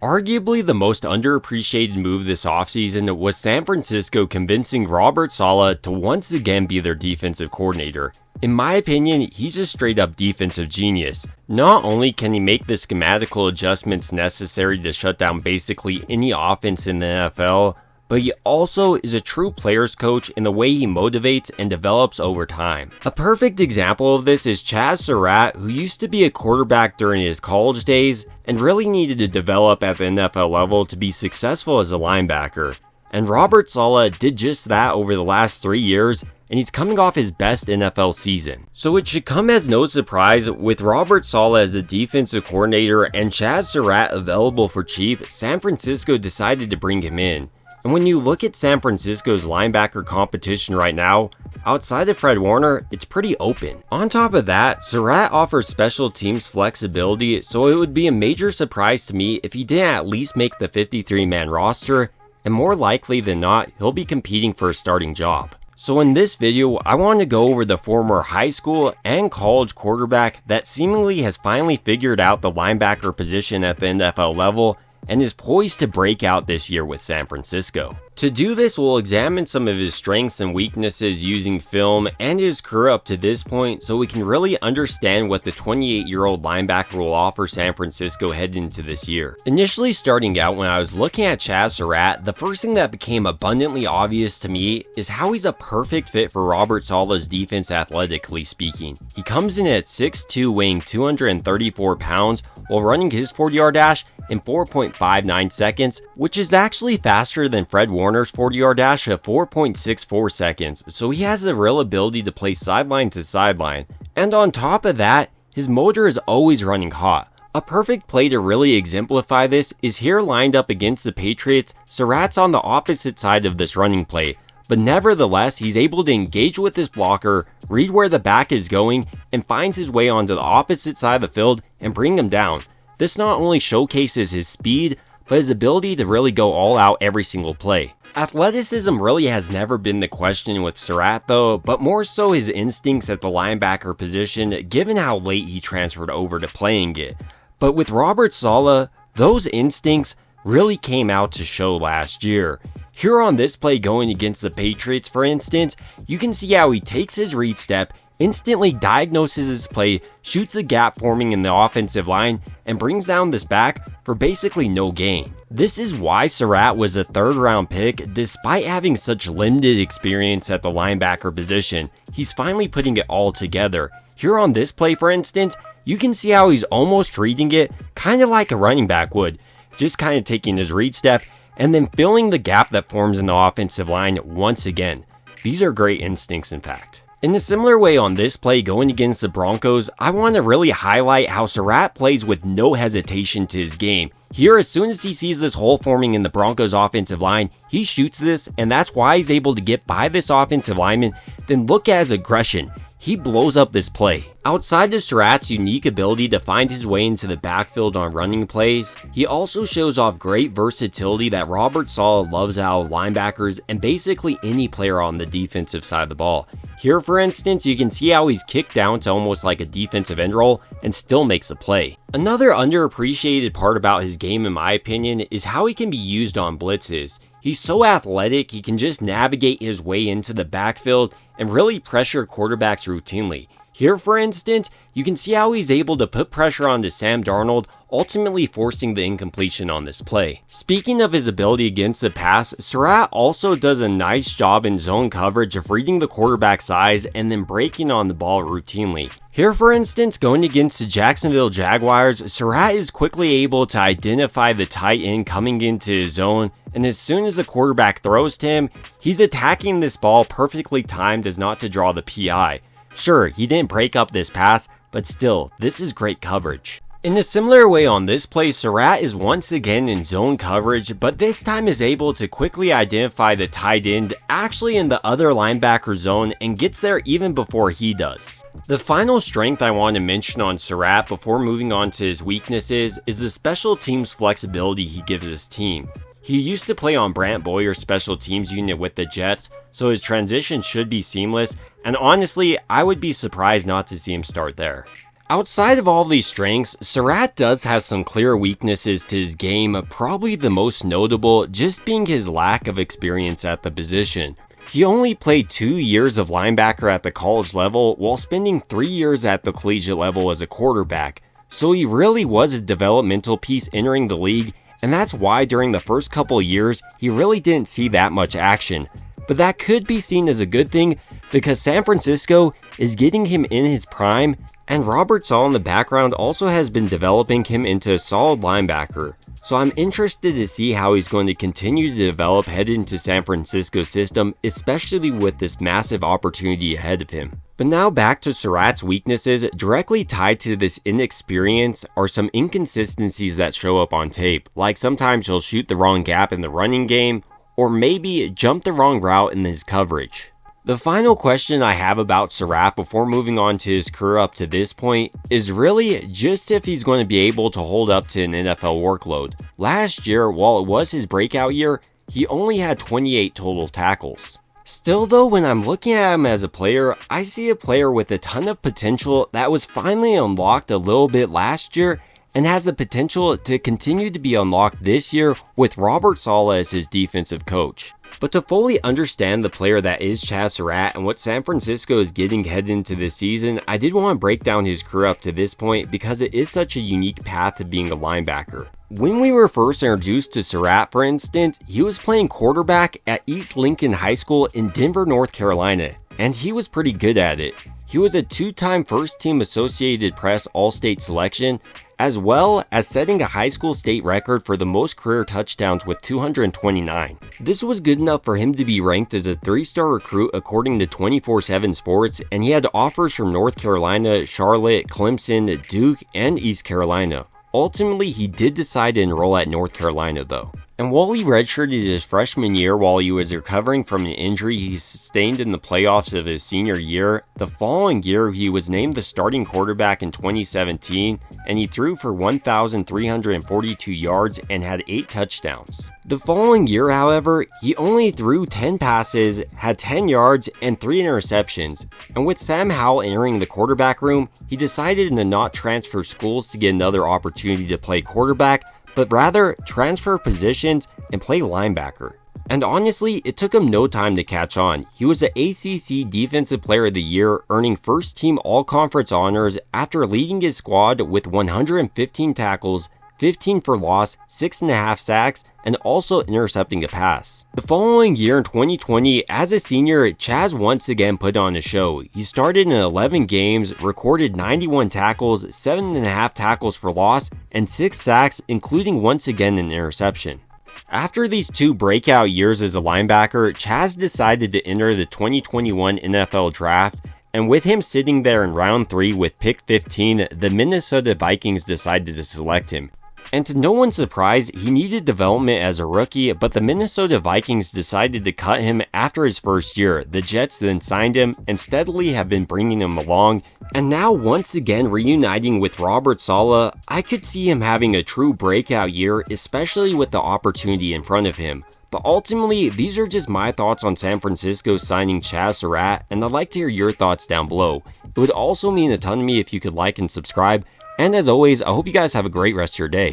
Arguably the most underappreciated move this offseason was San Francisco convincing Robert Saleh to once again be their defensive coordinator. In my opinion, he's a straight up defensive genius. Not only can he make the schematical adjustments necessary to shut down basically any offense in the NFL, but he also is a true player's coach in the way he motivates and develops over time. A perfect example of this is Chazz Surratt, who used to be a quarterback during his college days and really needed to develop at the NFL level to be successful as a linebacker. And Robert Saleh did just that over the last 3 years, and he's coming off his best NFL season. So it should come as no surprise, with Robert Saleh as a defensive coordinator and Chazz Surratt available for cheap, San Francisco decided to bring him in. And when you look at San Francisco's linebacker competition right now, outside of Fred Warner, it's pretty open. On top of that, Surratt offers special teams flexibility, so it would be a major surprise to me if he didn't at least make the 53-man roster, and more likely than not, he'll be competing for a starting job. So in this video, I want to go over the former high school and college quarterback that seemingly has finally figured out the linebacker position at the NFL level and is poised to break out this year with San Francisco. To do this, we'll examine some of his strengths and weaknesses using film and his career up to this point so we can really understand what the 28-year-old linebacker will offer San Francisco heading into this year. Initially starting out, when I was looking at Chazz Surratt, the first thing that became abundantly obvious to me is how he's a perfect fit for Robert Saleh's defense athletically speaking. He comes in at 6'2", weighing 234 pounds, while running his 40-yard dash in 4.59 seconds, which is actually faster than Fred Warner's 40-yard dash of 4.64 seconds, so he has the real ability to play sideline to sideline. And on top of that, his motor is always running hot. A perfect play to really exemplify this is here lined up against the Patriots. Surratt's on the opposite side of this running play, but nevertheless, he's able to engage with his blocker, read where the back is going, and finds his way onto the opposite side of the field and bring him down. This not only showcases his speed, but his ability to really go all out every single play. Athleticism really has never been the question with Surratt though, but more so his instincts at the linebacker position given how late he transferred over to playing it. But with Robert Saleh, those instincts really came out to show last year. Here on this play going against the Patriots, for instance, you can see how he takes his read step, instantly diagnoses his play, shoots the gap forming in the offensive line, and brings down this back for basically no gain. This is why Surratt was a third-round pick despite having such limited experience at the linebacker position. He's finally putting it all together. Here on this play, for instance, you can see how he's almost reading it kind of like a running back would, just kind of taking his read step and then filling the gap that forms in the offensive line once again. These are great instincts, in fact. In a similar way on this play going against the Broncos, I want to really highlight how Surratt plays with no hesitation to his game. Here, as soon as he sees this hole forming in the Broncos offensive line, he shoots this, and that's why he's able to get by this offensive lineman. Then look at his aggression. He blows up this play. Outside of Surratt's unique ability to find his way into the backfield on running plays, he also shows off great versatility that Robert Saleh loves out of linebackers and basically any player on the defensive side of the ball. Here, for instance, you can see how he's kicked down to almost like a defensive end roll and still makes a play. Another underappreciated part about his game, in my opinion, is how he can be used on blitzes. He's so athletic, he can just navigate his way into the backfield and really pressure quarterbacks routinely. Here, for instance, you can see how he's able to put pressure onto Sam Darnold, ultimately forcing the incompletion on this play. Speaking of his ability against the pass, Surratt also does a nice job in zone coverage of reading the quarterback's eyes and then breaking on the ball routinely. Here, for instance, going against the Jacksonville Jaguars, Surratt is quickly able to identify the tight end coming into his zone, and as soon as the quarterback throws to him, he's attacking this ball perfectly timed as not to draw the PI. Sure, he didn't break up this pass, but still, this is great coverage. In a similar way on this play, Surratt is once again in zone coverage, but this time is able to quickly identify the tight end actually in the other linebacker zone and gets there even before he does. The final strength I want to mention on Surratt before moving on to his weaknesses is the special teams flexibility he gives his team. He used to play on Brant Boyer's special teams unit with the Jets, so his transition should be seamless, and honestly, I would be surprised not to see him start there. Outside of all these strengths, Surratt does have some clear weaknesses to his game, probably the most notable just being his lack of experience at the position. He only played 2 years of linebacker at the college level while spending 3 years at the collegiate level as a quarterback, so he really was a developmental piece entering the league, and that's why during the first couple years he really didn't see that much action. But that could be seen as a good thing because San Francisco is getting him in his prime, and Robert Saleh in the background also has been developing him into a solid linebacker. So I'm interested to see how he's going to continue to develop headed into San Francisco's system, especially with this massive opportunity ahead of him. But now back to Surratt's weaknesses. Directly tied to this inexperience are some inconsistencies that show up on tape, like sometimes he'll shoot the wrong gap in the running game, or maybe jump the wrong route in his coverage. The final question I have about Surratt before moving on to his career up to this point is really just if he's going to be able to hold up to an NFL workload. Last year, while it was his breakout year, he only had 28 total tackles. Still though, when I'm looking at him as a player, I see a player with a ton of potential that was finally unlocked a little bit last year and has the potential to continue to be unlocked this year with Robert Saleh as his defensive coach. But to fully understand the player that is Chazz Surratt and what San Francisco is getting headed into this season, I did want to break down his career up to this point because it is such a unique path to being a linebacker. When we were first introduced to Surratt, for instance, he was playing quarterback at East Lincoln High School in Denver, North Carolina, and he was pretty good at it. He was a 2-time first-team Associated Press All-State selection, as well as setting a high school state record for the most career touchdowns with 229. This was good enough for him to be ranked as a 3-star recruit according to 24/7 Sports, and he had offers from North Carolina, Charlotte, Clemson, Duke, and East Carolina. Ultimately, he did decide to enroll at North Carolina though. And while he redshirted his freshman year while he was recovering from an injury he sustained in the playoffs of his senior year, the following year he was named the starting quarterback in 2017, and he threw for 1,342 yards and had 8 touchdowns. The following year, however, he only threw 10 passes, had 10 yards, and 3 interceptions. And with Sam Howell entering the quarterback room, he decided to not transfer schools to get another opportunity to play quarterback, but rather transfer positions and play linebacker. And honestly, it took him no time to catch on. He was the ACC Defensive Player of the Year, earning first-team All-Conference honors after leading his squad with 115 tackles, 15 for loss, 6.5 sacks, and also intercepting a pass. The following year in 2020, as a senior, Chazz once again put on a show. He started in 11 games, recorded 91 tackles, 7.5 tackles for loss, and 6 sacks, including once again an interception. After these 2 breakout years as a linebacker, Chazz decided to enter the 2021 NFL Draft, and with him sitting there in round 3 with pick 15, the Minnesota Vikings decided to select him. And to no one's surprise, he needed development as a rookie, but the Minnesota Vikings decided to cut him after his first year. The Jets then signed him and steadily have been bringing him along, and now once again reuniting with Robert Saleh, I could see him having a true breakout year, especially with the opportunity in front of him. But ultimately, these are just my thoughts on San Francisco signing Chazz Surratt, and I'd like to hear your thoughts down below. It would also mean a ton to me if you could like and subscribe, and as always, I hope you guys have a great rest of your day.